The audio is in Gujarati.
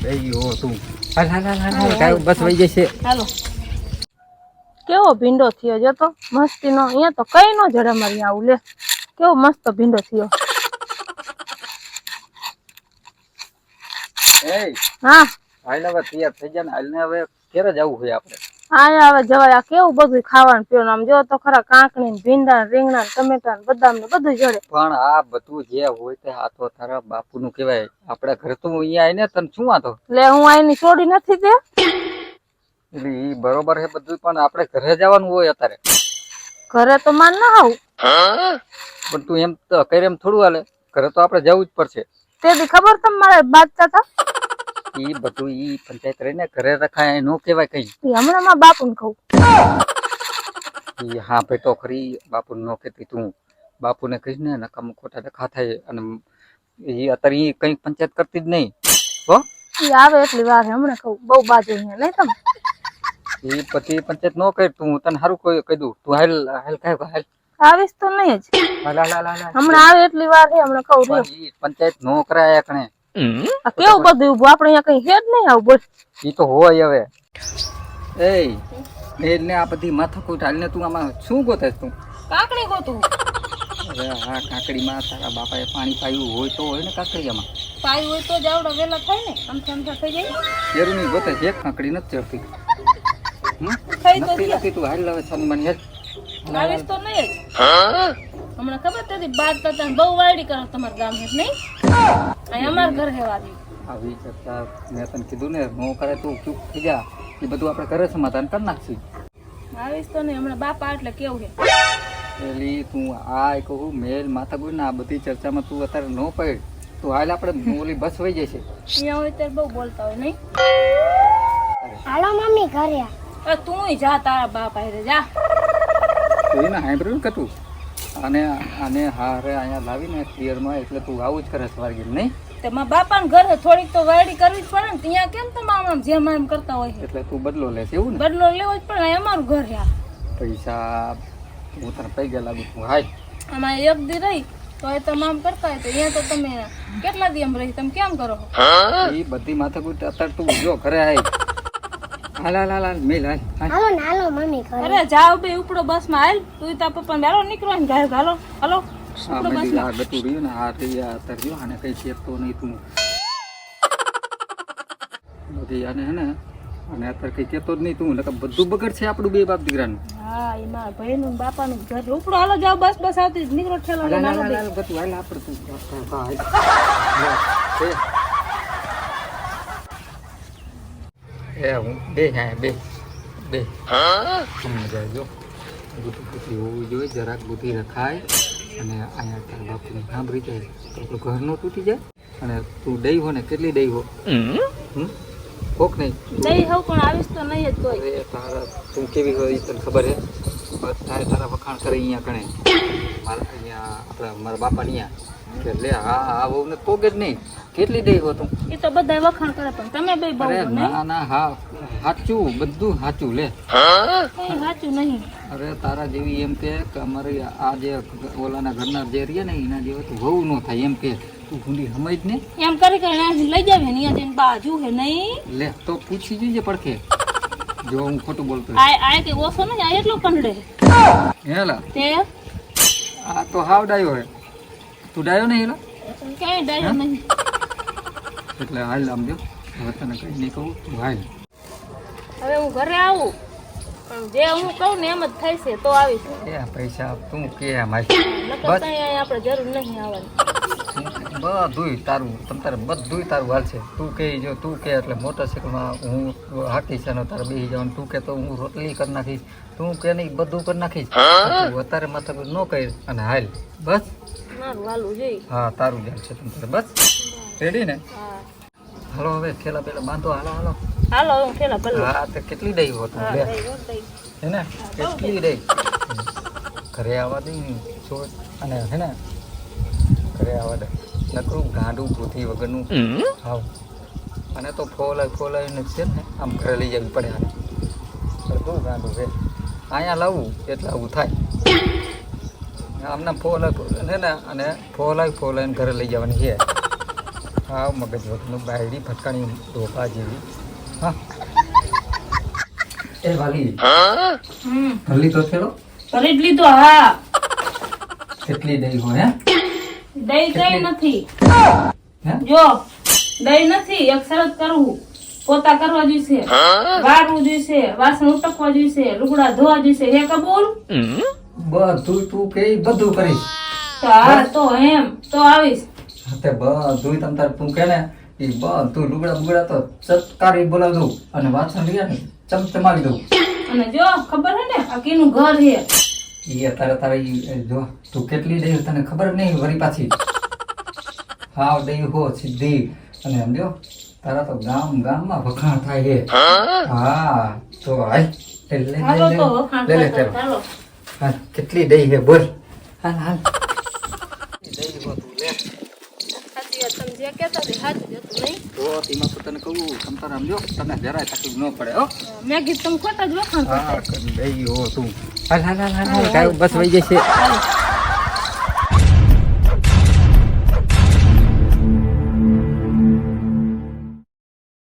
ગયો તું હાલ હાલ હાલ હાલ કાય બસ વઈ જશે. હાલો. કેવો ભીંડો થયો જો તો મસ્તીનો. અહીંયા તો કઈ નો જડે મારી આવું લે. કેવો મસ્ત ભીંડો થયો. એ હા હાલ હવે તૈયાર થઈ જા ને. હાલ ને હવે ક્યારે જવું હોય આપણે? હા હવે જવાય. આ કેવું બધું ખાવાનું પીવાનું આમ જો તો ખરા. કાંકણી ને ભીંડા ને રીંગણા ને ટમેટા ને બદામ ને બધું જડે. પણ આ બધું જે હોય તે આ તો તારા બાપુ નું કેવાય. આપડા ઘરે તો અહીંયા આવીને તને શું વાંધો? લે હું આની છોડી નથી તે. એટલે ઈ બરોબર છે બધું, પણ આપણે ઘરે જવાનું હોય અત્યારે. ઘરે તો માન ના આવું. પણ તું એમ તો કરે એમ થોડું હાલે. ઘરે તો આપણે જવું જ પડશે. તેથી ખબર તમે મારે બાજતા હતા. ઈ બધું ઈ પંચાયત રહીને ઘરે રખાય નો કેવાય કઈ. હમણાં માં બાપુ ને કહું. ઈ હા ભાઈ તો ખરી. બાપુ નો કહેતી તું. બાપુ ને કહીશ ને નકામ ખોટા ડખા થાય. અને ઈ અત્યારે ઈ કઈ પંચાયત કરતી જ નહીં હો. ઈ આવે એટલી વાર હમણાં કહું. બહુ બાજુ અહીંયા નહીં તમે. ઈ પછી પંચાયત નો કરી. તું તને સારું કહી દઉં. તું હાલ હાલ કાય હાલ. આવીશ તો નહીં જ. હાલ હાલ હાલ હાલ. હમણાં આવે એટલી વાર છે. હમણાં કહું રહ્યો. ઈ પંચાયત નો કરાય કણે. આ કેવું બધું ઉભું. આપણે અહીંયા કઈ હેડ નહીં આવું બોલ. ઈ તો હોય હવે. એ ને આ બધી માથાકૂટ હાલને તું આમાં શું ગોતે તું? કાકડી ગોતું. હવે આ કાકડીમાં તારા બાપાએ પાણી પાયું હોય તો હોય ને કાકડીયામાં. પાયું હોય તો જ આવડા વેલા થાય ને. આમથી આમથા થઈ જાય. એરું નહીં ગોતે છે. એક કાકડી નથી ચડતી. થઈ તો ગયા. નથી તું હાલ હવે છાની માની હેડ. આવીશ તો નહીં જ. હમણાં ખબર હતી બાદ કરતા બહુ વાયડી કરો તમારા ગામ હેઠ નહીં. અહીં અમારા ઘર હેવાથી. આવી કરતા મેં તને કીધું ને નો કરે તું ચૂપ થઈ જા. એ બધું આપણે ઘરે સમાધાન કરી નાખશું. આવીશ તો નહીં. હમણાં બાપા એટલે કેવું છે. પેલી તું આ કહું મેલ માથાકૂટ ને આ બધી ચર્ચામાં તું અત્યારે નો પડ. તું હાલ આપણે ઓલી બસ વહી જશે. અહીંયા હોય ત્યારે બહુ બોલતા હોય નહીં. હાલો મમ્મી ઘરે. તું જા તારા બાપા હેરે જા. તું એને સાંભળ્યું ને કતું આને આને હારે અહીંયા લાવીને ક્લિયરમાં એટલે તું આવું જ કરે સવાર ગીર નહીં. તેમાં બાપા ને ઘરે થોડીક તો વાયડી કરવી જ પડે ને. ત્યાં કેમ તમે આમ જેમ એમ કરતા હોય છે. એટલે તું બદલો લેશે એવું ને? બદલો લેવો જ પડે. અહીં અમારું ઘર છે. પૈસા હું તને પૈસા લાગુ છું. હાય આમાં એક દી રહી તો એ તમે આમ કરતા હોય તો અહીંયા તો તમે કેટલા દી એમ રહી તમે કેમ કરો? એ બધી માથાકૂટ અત્યારે તું જો ઘરે આય. હાલ હાલ હાલ હાલ મેલ હાલ હાલ. હાલો ને હાલો મમ્મી ઘરે. અરે જાવ બે ઉપડો બસ માં હાલ. તું તાર પપ્પા બેરો નીકળો ને ગાય હાલો હાલો. હા મેં આ ગતું રહ્યું ને આ રહી આ અત્યારે રહ્યો આને કઈ ચેતતો નહીં તું. બધી આને હે ને અને અત્યારે કઈ ચેતો જ નહીં તું. નકર બધું બગડ છે આપણું બે બાપ દીકરાનું. હા એ મારા ભાઈ નું બાપા નું ઘર ઉપડો હાલો જાવ બસ બસ આવતી જ નીકળો ઠેલો હાલ નાનો હાલ બે. હાલ ગતું હાલ આપણે તું હાલ. એ હું બે હા બે બે મજા જો બુદ્ધિ બુદ્ધિ હોવી જોઈએ. જરાક બુદ્ધિ રખાય અને અહીંયા તારા બાપુને સાંભળી જાય તો આપણું ઘર નો તૂટી જાય. અને તું દઈ હો ને કેટલી દઈ હો કોક નહીં દઈ હોવ પણ આવીશ તો નહીં જ કોઈ. અરે તારા તું કેવી હોય એ તને ખબર છે. બધા તારા વખાણ કરે અહીંયા કણે મારા અહીંયા આપણા મારા બાપા અહીંયા કે લે હા હા બહુ ને કોક જ નહીં કેટલી દઈ હો તું. એ તો બધા વખાણ કરે પણ તમે બે બહુ અરે નહીં. ના ના હા સાચું બધું સાચું લે. કઈ સાચું નહીં. અરે તારા જેવી એમ કે અમારી આ જે ઓલાના ઘરના જે રહીએ ને એના જેવા તું બહુ ન થાય એમ કે તું ભૂંડી સમજ ને એમ કરી કરીને આજે લઈ જાવે ને અહીંયા જઈને બાજુ હે નહીં. લે તો પૂછી જોઈએ પડખે જો હું ખોટું બોલતો આ કે ઓછો નહીં આ એટલો કંડે હેલા તે આ તો હાવ ડાયો હે. તું ડાયો ને હેલા ક્યાંય ડાયો નહીં. એટલે હાલ આમ જો હવે તને કઈ નહીં કહું તું હાલ. હવે હું ઘરે આવું પણ જે હું કહું ને એમ જ થાય છે તો આવીશ. એ પૈસા તું કે માલ નકર ત્યાં આપણે જરૂર નહીં આવવાની. બધુંય તારું તમ તારે બધુંય તારું હાલ છે. તું કે જો તું કે એટલે મોટરસાઇકલમાં હું હાકીશ અને તારે બેસી જવાનું. તું કે તો હું રોટલી કરી નાખીશ. તું કે નહીં બધું કરી નાખીશ. તું અત્યારે માથા ન કરી અને હાલ બસ. મારું હાલું જોઈ. હા તારું જ છે તમ તારે બસ રેડી ને? હા હાલો હવે થેલા પેલા બાંધો હાલો હાલો. હાલો હું પેલા ભલે. હા તો કેટલી દઈ હો તું લે હે ને કેટલી દઈ ઘરે આવવા દઈ ને છોડ અને હે ને ઘરે આવવા દે નકરું ગાંડું બુદ્ધિ વગરનું હાવ. અને તો ફોલાઈને છે ને આમ ઘરે લઈ જવી પડે આને. બહુ ગાંડું છે. અહીંયા લાવવું એટલે આવું થાય. આમને ફોલાય ને અને ફોલાઈને ઘરે લઈ જવાની છે. હા મગજ વખતનું બાયડી ફટકાણી ડોકા જેવી હા એ વાલી ભરલી તો થેલો કરી જ લીધો હા કેટલી દઈ હોય દહીં કઈ નથી હે જો દહીં નથી એક શરત કરવું પોતા કરવા જોઈશે વાળવું જોઈશે વાસણ ઉટકવા જોઈશે લુગડા ધોવા જોઈશે હે કબૂલ બધું તું કે બધું કરીશ તો હા તો એમ તો આવીશ તે બધું તમ તાર તું કે ને એ બધું લુગડા બુગડા તો ચટકારી બોલાવ દઉં અને વાસણ લઈએ ને ચમચમાવી દઉં અને જો ખબર હે ને આ કીનું ઘર હે એ અત્યારે તારે જો તું કેટલી દઈ તને ખબર નહીં વળી પાછી હાવ દઈ હો સીધી અને સમજો તારા તો ગામમાં વખાણ થાય છે હા તો હાલ હાલો તો વખાણ લે કરતા ચાલો હા કેટલી દઈ છે બોલ હાલ હાલ દઈ હો તું લે સાચી વાત તમે જે કહેતા તે સાચું જ હતું નહીં તો તેમાં તો તને કહું તમ તારે સમજો તને જરાય તકલીફ ન પડે હો મેં કીધું તમે ખોટા જ વખાણ કરતા હા દઈ હો તું હાલ હાલ હાલ હાલ કાંઈ બસ વહી જશે